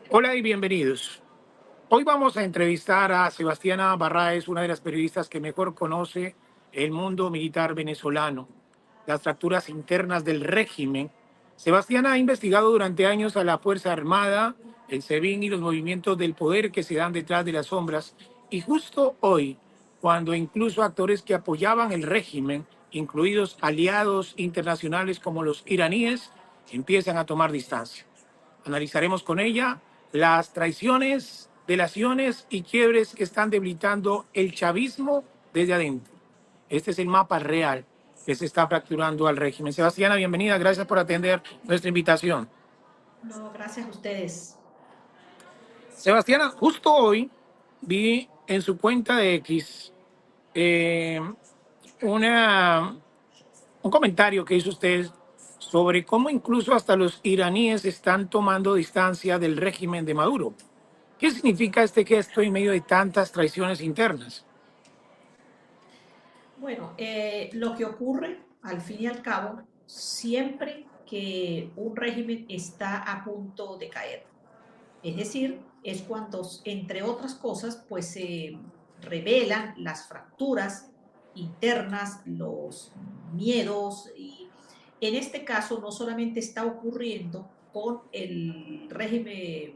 Hola y bienvenidos. Hoy vamos a entrevistar a Sebastiana Barraez, una de las periodistas que mejor conoce el mundo militar venezolano, las fracturas internas del régimen. Sebastiana ha investigado durante años a la Fuerza Armada, el SEBIN y los movimientos del poder que se dan detrás de las sombras. Y justo hoy, cuando incluso actores que apoyaban el régimen, incluidos aliados internacionales como los iraníes, empiezan a tomar distancia. Analizaremos con ella las traiciones, delaciones y quiebres que están debilitando el chavismo desde adentro. Este es el mapa real que se está fracturando al régimen. Sebastiana, bienvenida. Gracias por atender nuestra invitación. No, gracias a ustedes. Sebastiana, justo hoy vi en su cuenta de X eh, una, un comentario que hizo usted sobre cómo incluso hasta los iraníes están tomando distancia del régimen de Maduro. ¿Qué significa este gesto en medio de tantas traiciones internas? Bueno, lo que ocurre, al fin y al cabo, siempre que un régimen está a punto de caer. Es decir, es cuando, entre otras cosas, pues se revelan las fracturas internas, los miedos, y en este caso no solamente está ocurriendo con el régimen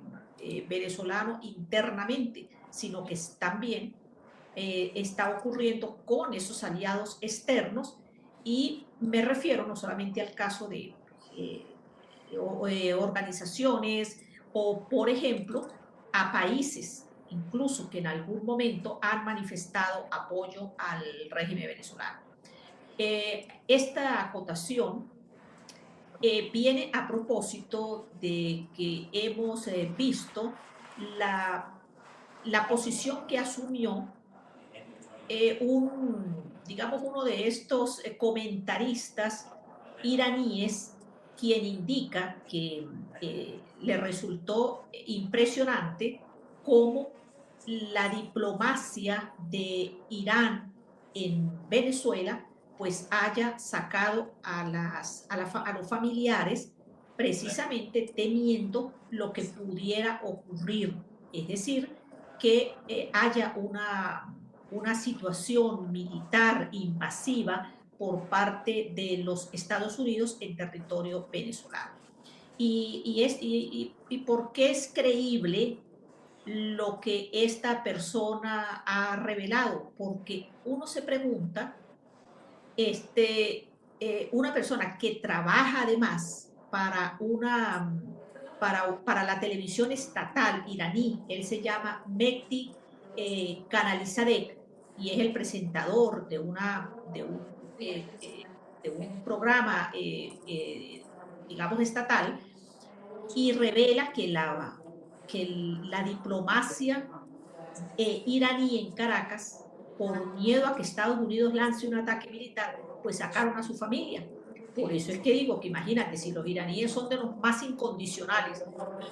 venezolano internamente, sino que también está ocurriendo con esos aliados externos, y me refiero no solamente al caso de organizaciones o, por ejemplo, a países incluso que en algún momento han manifestado apoyo al régimen venezolano. Esta acotación viene a propósito de que hemos visto la posición que asumió digamos, uno de estos comentaristas iraníes, quien indica que le resultó impresionante cómo la diplomacia de Irán en Venezuela pues haya sacado a los familiares, precisamente temiendo lo que pudiera ocurrir, es decir, que haya una situación militar invasiva por parte de los Estados Unidos en territorio venezolano. ¿Y por qué es creíble lo que esta persona ha revelado? Porque uno se pregunta, una persona que trabaja además para la televisión estatal iraní, él se llama Mehdi Kanalizadeh, y es el presentador de un programa, digamos, estatal, y revela que la diplomacia iraní en Caracas, por miedo a que Estados Unidos lance un ataque militar, pues sacaron a su familia. Por eso es que digo que imagínate, si los iraníes son de los más incondicionales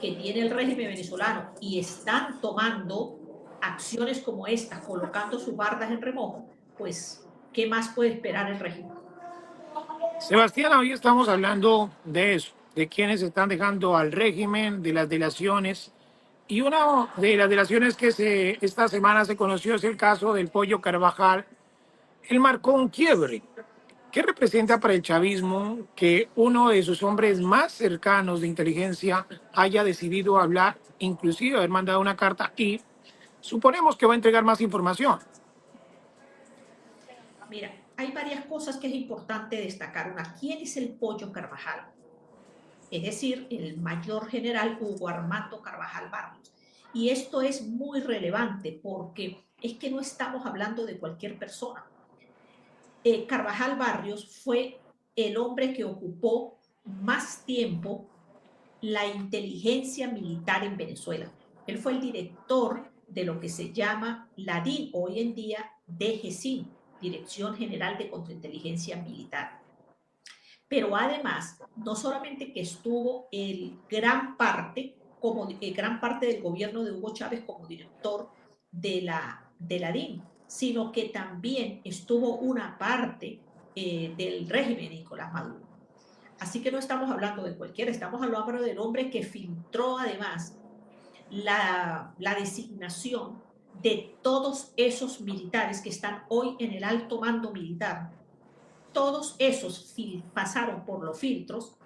que tiene el régimen venezolano y están tomando acciones como estas, colocando sus bardas en remojo, pues, ¿qué más puede esperar el régimen? Sebastián, hoy estamos hablando de eso, de quienes están dejando al régimen, de las delaciones. Y una de las delaciones que esta semana se conoció es el caso del Pollo Carvajal. Él marcó un quiebre. ¿Qué representa para el chavismo que uno de sus hombres más cercanos de inteligencia haya decidido hablar, inclusive haber mandado una carta y suponemos que va a entregar más información? Mira, hay varias cosas que es importante destacar. Una, ¿quién es el Pollo Carvajal? Es decir, el mayor general Hugo Armando Carvajal Barrios. Y esto es muy relevante porque es que no estamos hablando de cualquier persona. Carvajal Barrios fue el hombre que ocupó más tiempo la inteligencia militar en Venezuela. Él fue el director de lo que se llama la DIN, hoy en día DGCIN, Dirección General de Contrainteligencia Militar. Pero además, no solamente que estuvo gran parte del gobierno de Hugo Chávez como director de la DIN, sino que también estuvo una parte del régimen de Nicolás Maduro. Así que no estamos hablando de cualquiera, estamos hablando del hombre que filtró además la designación de todos esos militares que están hoy en el alto mando militar. Todos esos pasaron por los filtros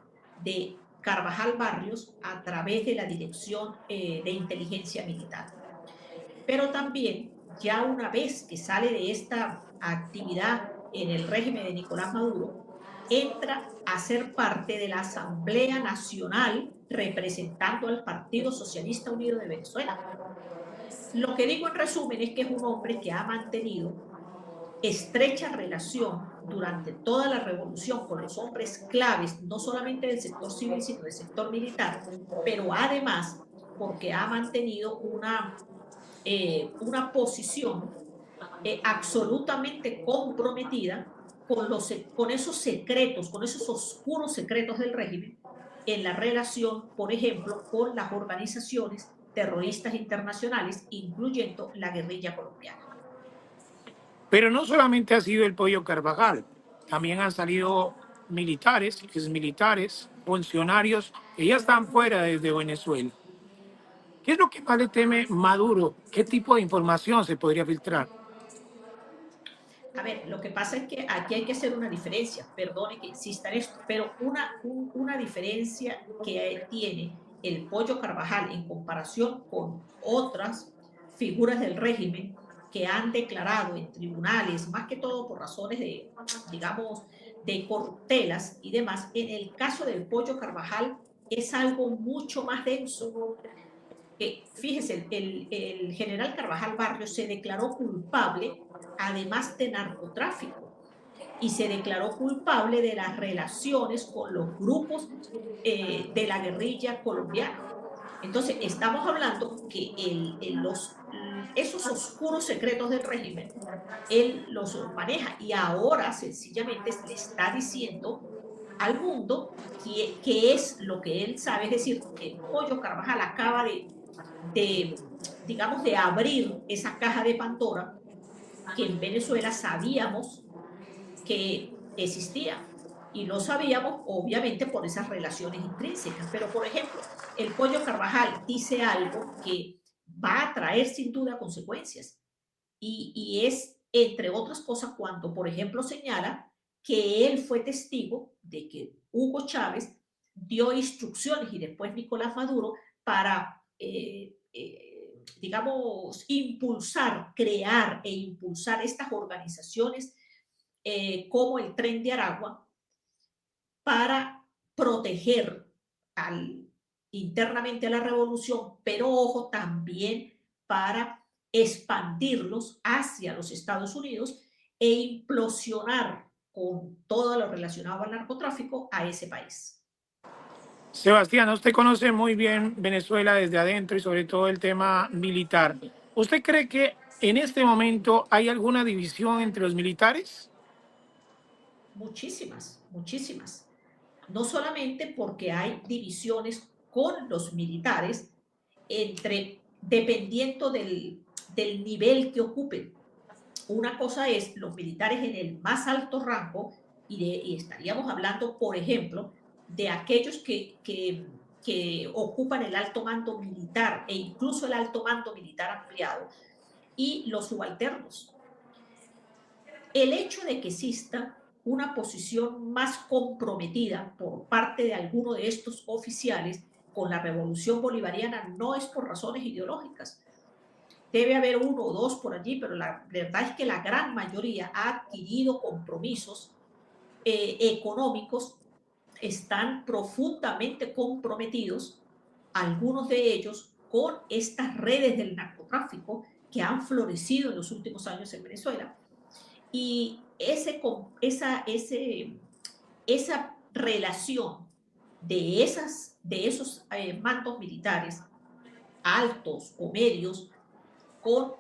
de Carvajal Barrios a través de la Dirección de Inteligencia Militar. Pero también, ya una vez que sale de esta actividad en el régimen de Nicolás Maduro, entra a ser parte de la Asamblea Nacional representando al Partido Socialista Unido de Venezuela. Lo que digo en resumen es que es un hombre que ha mantenido estrecha relación durante toda la revolución con los hombres claves, no solamente del sector civil, sino del sector militar, pero además porque ha mantenido una posición absolutamente comprometida con esos secretos, con esos oscuros secretos del régimen, en la relación, por ejemplo, con las organizaciones terroristas internacionales, incluyendo la guerrilla colombiana. Pero no solamente ha sido el Pollo Carvajal, también han salido militares, exmilitares, funcionarios que ya están fuera desde Venezuela. ¿Qué es lo que más le teme Maduro? ¿Qué tipo de información se podría filtrar? A ver, lo que pasa es que aquí hay que hacer una diferencia, perdone que insista en esto, pero una diferencia que tiene el Pollo Carvajal en comparación con otras figuras del régimen que han declarado en tribunales, más que todo por razones de, digamos, de corruptelas y demás, en el caso del Pollo Carvajal es algo mucho más denso. Fíjese, el general Carvajal Barrios se declaró culpable además de narcotráfico y se declaró culpable de las relaciones con los grupos de la guerrilla colombiana. Entonces, estamos hablando que esos oscuros secretos del régimen, él los maneja y ahora sencillamente le está diciendo al mundo que es lo que él sabe, es decir, que Pollo Carvajal acaba digamos, de abrir esa caja de Pandora que en Venezuela sabíamos que existía. Y lo sabíamos, obviamente, por esas relaciones intrínsecas. Pero, por ejemplo, el Pollo Carvajal dice algo que va a traer sin duda consecuencias. Y es, entre otras cosas, cuando, por ejemplo, señala que él fue testigo de que Hugo Chávez dio instrucciones y después Nicolás Maduro para digamos, crear e impulsar estas organizaciones como el Tren de Aragua para proteger internamente a la revolución, pero ojo, también para expandirlos hacia los Estados Unidos e implosionar con todo lo relacionado al narcotráfico a ese país. Sebastián, usted conoce muy bien Venezuela desde adentro y sobre todo el tema militar. ¿Usted cree que en este momento hay alguna división entre los militares? Muchísimas, muchísimas. No solamente porque hay divisiones con los militares dependiendo del nivel que ocupen. Una cosa es los militares en el más alto rango y estaríamos hablando, por ejemplo, de aquellos que ocupan el alto mando militar e incluso el alto mando militar ampliado y los subalternos. El hecho de que exista una posición más comprometida por parte de alguno de estos oficiales con la revolución bolivariana no es por razones ideológicas. Debe haber uno o dos por allí, pero la verdad es que la gran mayoría ha adquirido compromisos económicos, están profundamente comprometidos, algunos de ellos, con estas redes del narcotráfico que han florecido en los últimos años en Venezuela. Y esa relación de esos mandos militares altos o medios con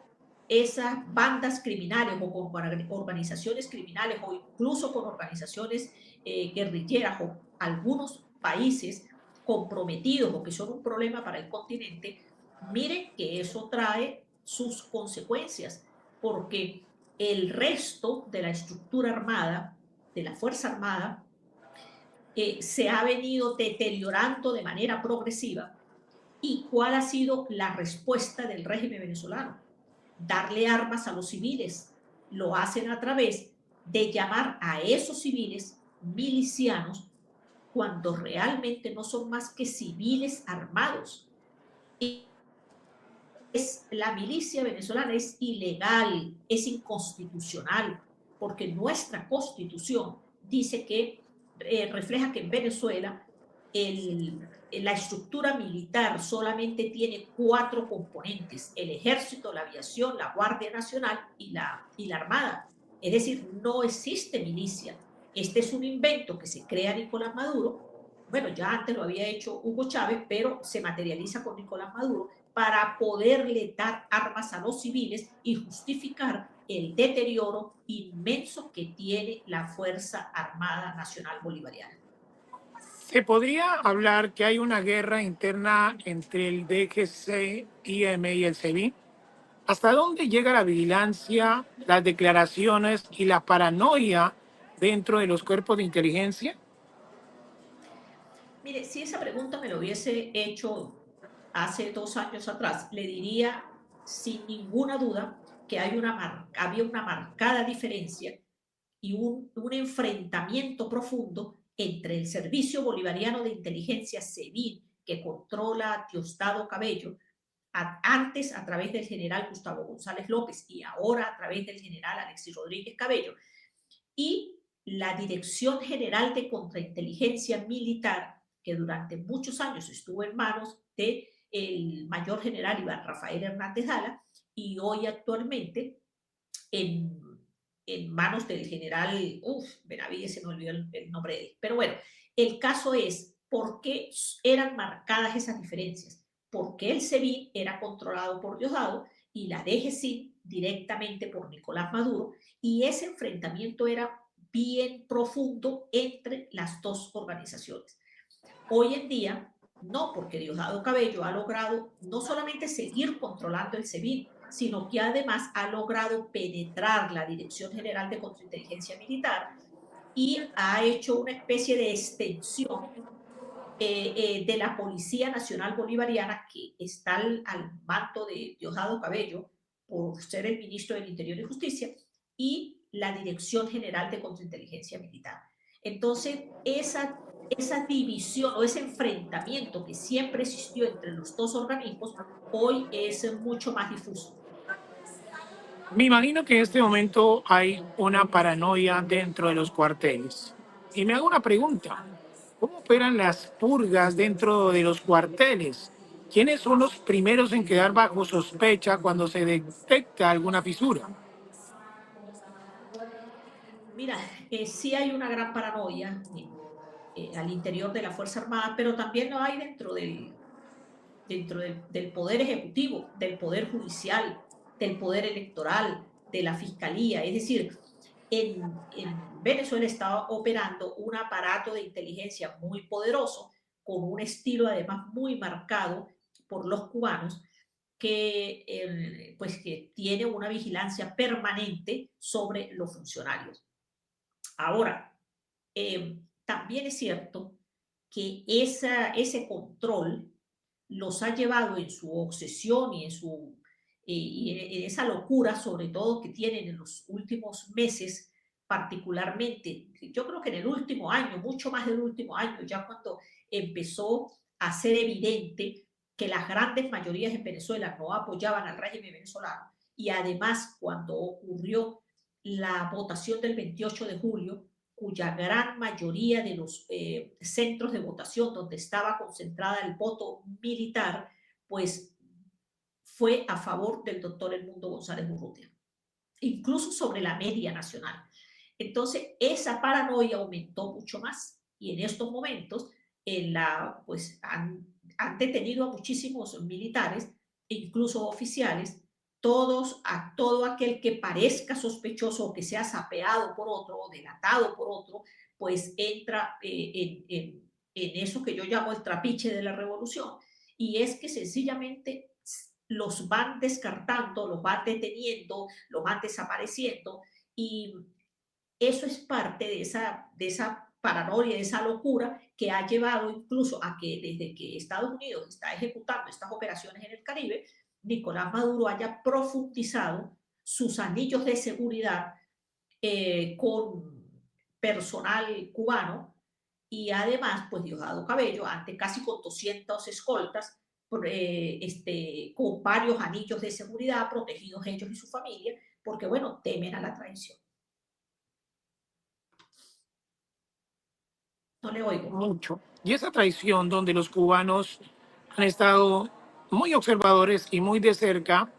esas bandas criminales o con organizaciones criminales o incluso con organizaciones guerrilleras o algunos países comprometidos o que son un problema para el continente, miren que eso trae sus consecuencias, porque el resto de la estructura armada, de la Fuerza Armada, se ha venido deteriorando de manera progresiva ¿Y cuál ha sido la respuesta del régimen venezolano? Darle armas a los civiles. Lo hacen a través de llamar a esos civiles milicianos cuando realmente no son más que civiles armados. La milicia venezolana es ilegal, es inconstitucional, porque nuestra constitución dice que refleja que en Venezuela la estructura militar solamente tiene 4 componentes: el ejército, la aviación, la Guardia Nacional y la Armada. Es decir, no existe milicia. Este es un invento que se crea Nicolás Maduro. Bueno, ya antes lo había hecho Hugo Chávez, pero se materializa con Nicolás Maduro para poderle dar armas a los civiles y justificar el deterioro inmenso que tiene la Fuerza Armada Nacional Bolivariana. ¿Se podría hablar que hay una guerra interna entre el DGC, IM y el SEBIN? ¿Hasta dónde llega la vigilancia, las declaraciones y la paranoia dentro de los cuerpos de inteligencia? Mire, si esa pregunta me lo hubiese hecho hace 2 años atrás, le diría sin ninguna duda que había una marcada diferencia y un enfrentamiento profundo entre el Servicio Bolivariano de Inteligencia SEBIN, que controla Diosdado Cabello, antes a través del general Gustavo González López y ahora a través del general Alexis Rodríguez Cabello, y la Dirección General de Contrainteligencia Militar, que durante muchos años estuvo en manos del mayor general Iván Rafael Hernández Dala, y hoy actualmente en, en manos del general, Benavides, se me olvidó el nombre de él. Pero bueno, el caso es por qué eran marcadas esas diferencias. Porque el SEBIN era controlado por Diosdado y la DGCIN directamente por Nicolás Maduro, y ese enfrentamiento era bien profundo entre las dos organizaciones. Hoy en día, no, porque Diosdado Cabello ha logrado no solamente seguir controlando el SEBIN, sino que además ha logrado penetrar la Dirección General de Contrainteligencia Militar y ha hecho una especie de extensión de la Policía Nacional Bolivariana, que está al mando de Diosdado Cabello por ser el ministro del Interior y Justicia, y la Dirección General de Contrainteligencia Militar. Entonces, esa división o ese enfrentamiento que siempre existió entre los dos organismos, hoy es mucho más difuso. Me imagino que en este momento hay una paranoia dentro de los cuarteles. Y me hago una pregunta. ¿Cómo operan las purgas dentro de los cuarteles? ¿Quiénes son los primeros en quedar bajo sospecha cuando se detecta alguna fisura? Mira, sí hay una gran paranoia al interior de la Fuerza Armada, pero también lo hay dentro del Poder Ejecutivo, del Poder Judicial, del Poder Electoral, de la Fiscalía. Es decir, en Venezuela estaba operando un aparato de inteligencia muy poderoso, con un estilo además muy marcado por los cubanos, pues que tiene una vigilancia permanente sobre los funcionarios. Ahora, también es cierto que ese control los ha llevado en su obsesión y en esa locura, sobre todo que tienen en los últimos meses, particularmente, yo creo que en el último año, mucho más del último año, ya cuando empezó a ser evidente que las grandes mayorías en Venezuela no apoyaban al régimen venezolano, y además cuando ocurrió la votación del 28 de julio, cuya gran mayoría de los centros de votación donde estaba concentrada el voto militar, pues fue a favor del doctor Edmundo González Urrutia, incluso sobre la media nacional. Entonces, esa paranoia aumentó mucho más, y en estos momentos pues han detenido a muchísimos militares, incluso oficiales, todo aquel que parezca sospechoso o que sea sapeado por otro o delatado por otro, pues entra en eso que yo llamo el trapiche de la revolución, y es que sencillamente los van descartando, los van deteniendo, los van desapareciendo, y eso es parte de esa paranoia, esa locura que ha llevado incluso a que desde que Estados Unidos está ejecutando estas operaciones en el Caribe, Nicolás Maduro haya profundizado sus anillos de seguridad con personal cubano y además, pues Diosdado Cabello, ante casi con 200 escoltas, con varios anillos de seguridad, protegidos ellos y su familia, porque bueno, temen a la traición. No le oigo. Mucho. Y esa traición donde los cubanos han estado muy observadores y muy de cerca,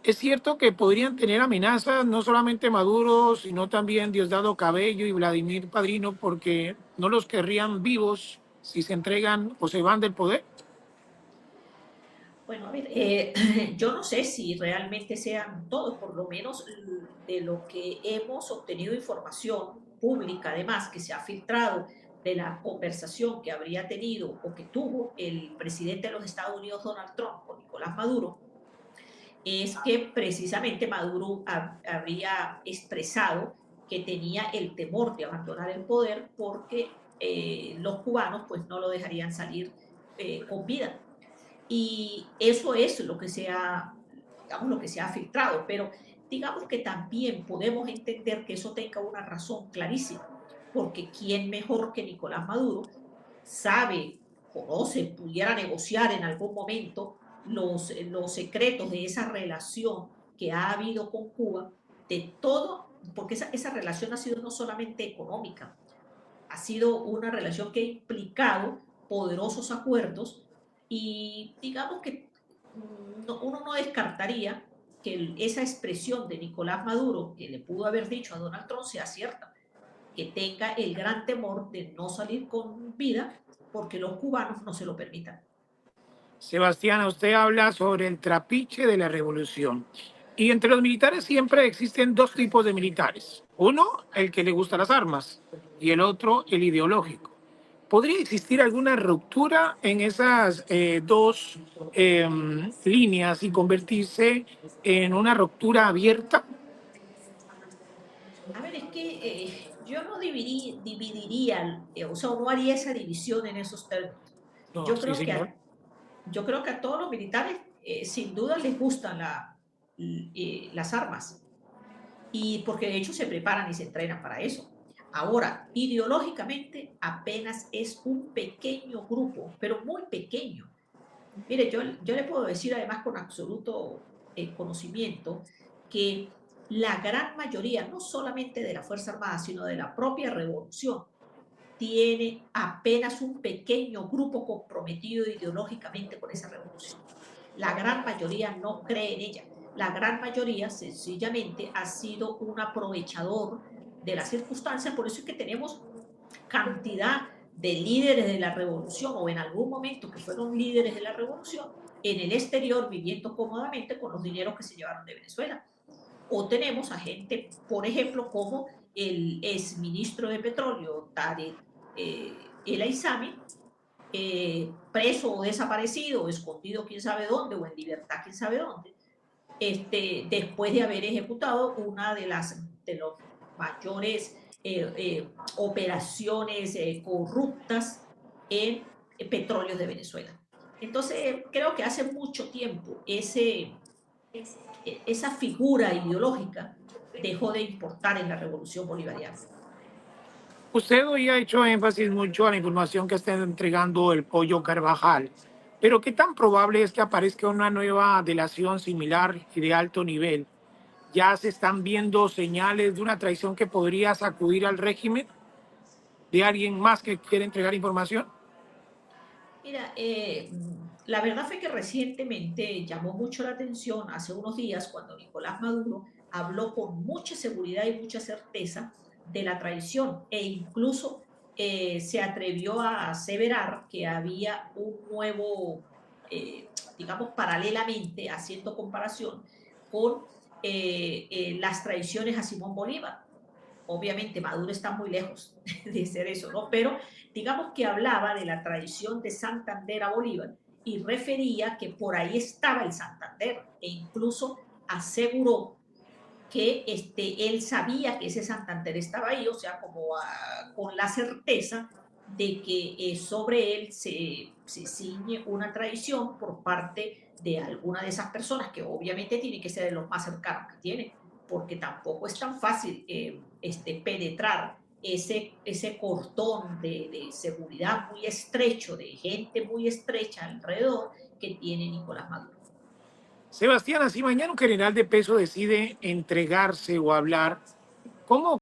es cierto que podrían tener amenazas no solamente Maduro, sino también Diosdado Cabello y Vladimir Padrino, porque no los querrían vivos si se entregan o se van del poder. Bueno, a ver, yo no sé si realmente sean todos, por lo menos de lo que hemos obtenido información pública, además, que se ha filtrado de la conversación que habría tenido o que tuvo el presidente de los Estados Unidos, Donald Trump, con Nicolás Maduro, es que precisamente Maduro habría expresado que tenía el temor de abandonar el poder porque los cubanos pues no lo dejarían salir con vida. Y eso es lo que se ha, digamos, lo que se ha filtrado, pero digamos que también podemos entender que eso tenga una razón clarísima, porque quién mejor que Nicolás Maduro sabe, conoce, pudiera negociar en algún momento los secretos de esa relación que ha habido con Cuba, de todo, porque esa relación ha sido no solamente económica, ha sido una relación que ha implicado poderosos acuerdos y digamos que uno no descartaría que esa expresión de Nicolás Maduro que le pudo haber dicho a Donald Trump sea cierta, que tenga el gran temor de no salir con vida porque los cubanos no se lo permitan. Sebastián, usted habla sobre el trapiche de la revolución. Y entre los militares siempre existen dos tipos de militares. Uno, el que le gusta las armas, y el otro, el ideológico. ¿Podría existir alguna ruptura en esas dos líneas y convertirse en una ruptura abierta? A ver, es que yo no dividiría, o sea, no haría esa división en esos términos. No, Yo sí, creo que señor. yo creo que a todos los militares sin duda les gustan las armas y porque de hecho se preparan y se entrenan para eso. Ahora, ideológicamente apenas es un pequeño grupo, pero muy pequeño. Mire, yo le puedo decir además con absoluto conocimiento que la gran mayoría, no solamente de la Fuerza Armada, sino de la propia revolución, tiene apenas un pequeño grupo comprometido ideológicamente con esa revolución. La gran mayoría no cree en ella. La gran mayoría sencillamente ha sido un aprovechador de las circunstancias. Por eso es que tenemos cantidad de líderes de la revolución o en algún momento que fueron líderes de la revolución en el exterior viviendo cómodamente con los dineros que se llevaron de Venezuela. O tenemos a gente, por ejemplo, como el exministro de Petróleo, Tarek El Aizami, preso o desaparecido o escondido quién sabe dónde o en libertad quién sabe dónde, después de haber ejecutado una de los mayores operaciones corruptas en petróleos de Venezuela. Entonces, creo que hace mucho tiempo esa figura ideológica dejó de importar en la revolución bolivariana. Usted hoy ha hecho énfasis mucho a la información que está entregando el pollo Carvajal, pero ¿qué tan probable es que aparezca una nueva delación similar y de alto nivel? ¿Ya se están viendo señales de una traición que podría sacudir al régimen de alguien más que quiere entregar información? Mira, la verdad fue que recientemente llamó mucho la atención hace unos días cuando Nicolás Maduro habló con mucha seguridad y mucha certeza de la traición e incluso se atrevió a aseverar que había un nuevo, digamos, paralelamente, haciendo comparación con las traiciones a Simón Bolívar. Obviamente Maduro está muy lejos de ser eso, ¿no? Pero digamos que hablaba de la traición de Santander a Bolívar y refería que por ahí estaba el Santander e incluso aseguró que él sabía que ese Santander estaba ahí, o sea, como con la certeza de que sobre él se ciñe una traición por parte de alguna de esas personas, que obviamente tiene que ser de los más cercanos que tiene, porque tampoco es tan fácil penetrar ese cordón de seguridad muy estrecho, de gente muy estrecha alrededor que tiene Nicolás Maduro. Sebastián, si mañana un general de peso decide entregarse o hablar, ¿cómo